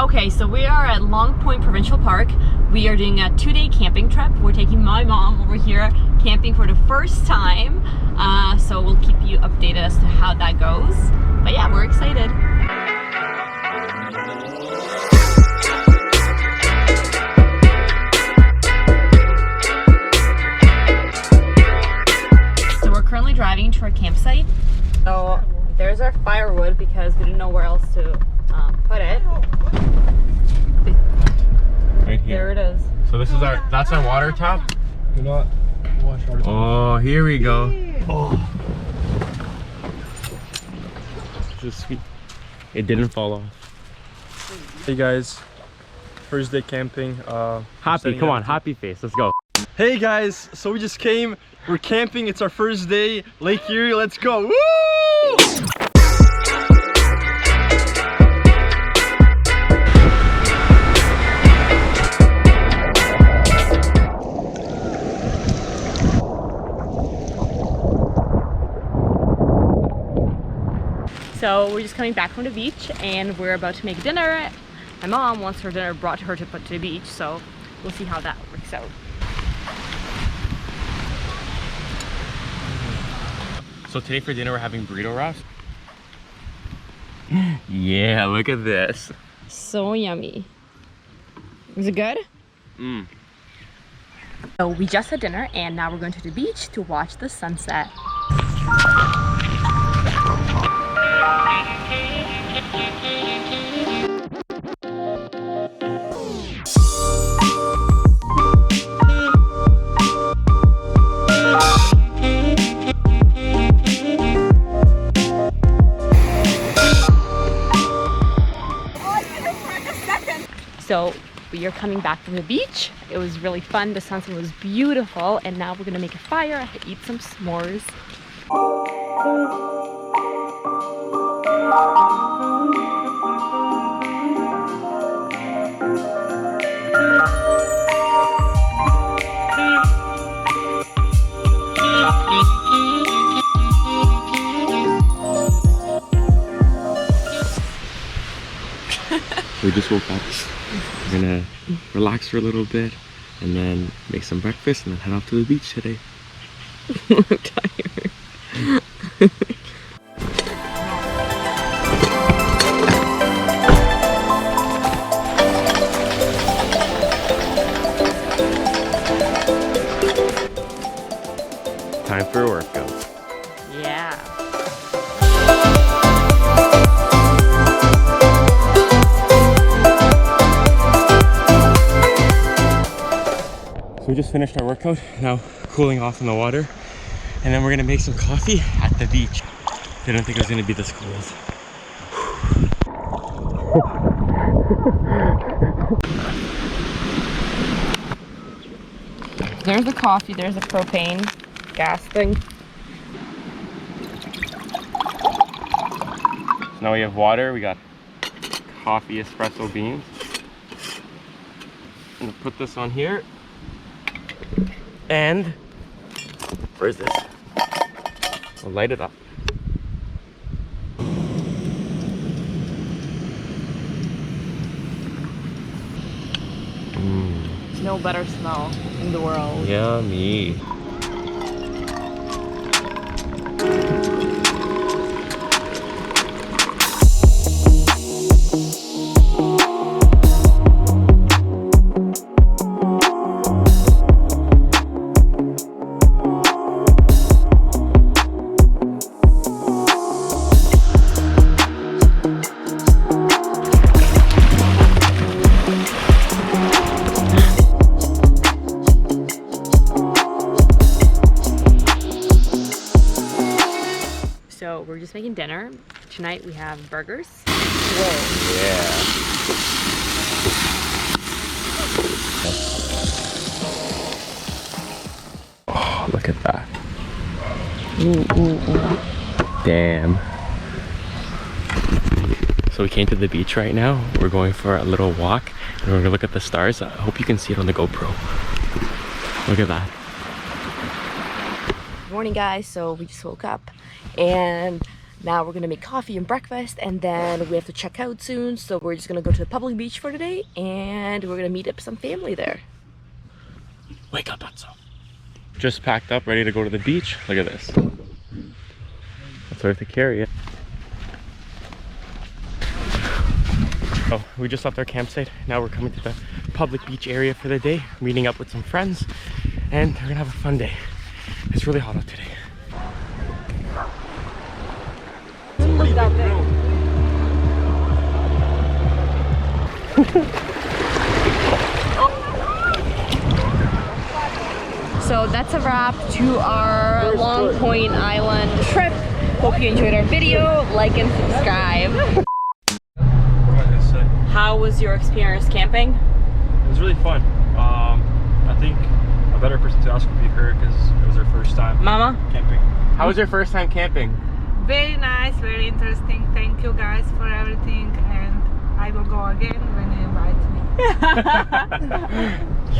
Okay, so we are at Long Point Provincial Park. We are doing a 2-day camping trip. We're taking my mom over here camping for the first time. So we'll keep you updated as to how that goes. But yeah, we're excited. So we're currently driving to our campsite. So there's our firewood because we didn't know where else to put it. Right here. There it is. So this is that's our water tap. Do not wash our tap. Oh, here we go. Oh. This is sweet. It didn't fall off. Hey guys, first day camping. Happy, come on, happy face. Let's go. Hey guys, so we just came. We're camping. It's our first day. Lake Erie. Let's go. Woo! So we're just coming back from the beach and we're about to make dinner. My mom wants her dinner brought to her to put to the beach, so we'll see how that works out. So today for dinner we're having burrito wraps. Yeah, look at this. So yummy. Is it good? Mm. So we just had dinner and now we're going to the beach to watch the sunset. So we are coming back from the beach. It was really fun. The sunset was beautiful. And now we're gonna make a fire and eat some s'mores. We just woke up. We're gonna relax for a little bit and then make some breakfast and then head off to the beach today. I'm tired. Time for a workout. Yeah. So we just finished our workout, now cooling off in the water, and then we're gonna make some coffee at the beach. I didn't think it was gonna be this cold. There's the coffee, there's the propane gas thing. So now we have water, we got coffee espresso beans. I'm gonna put this on here. And where's this? I'll light it up. No better smell in the world. Yummy. So we're just making dinner. Tonight we have burgers. Whoa. Yeah. Oh, look at that. Ooh, ooh, ooh. Damn. So we came to the beach right now. We're going for a little walk and we're gonna look at the stars. I hope you can see it on the GoPro. Look at that. Good morning guys, so we just woke up and Now we're gonna make coffee and breakfast, and then we have to check out soon. So we're just gonna go to the public beach for today, and we're gonna meet up some family there. Wake up, Atso. Just packed up, ready to go to the beach. Look at this. That's worth to carry it. Oh, we just left our campsite. Now we're coming to the public beach area for the day, meeting up with some friends, and we're gonna have a fun day. It's really hot out today. Look out there. So that's a wrap to our Long Point Island trip. Hope you enjoyed our video. Like and subscribe. How was your experience camping? It was really fun. I think a better person to ask would be her because it was her first time Mama? camping. How was your first time camping? Very nice, very interesting. Thank you guys for everything, and I will go again when you invite me.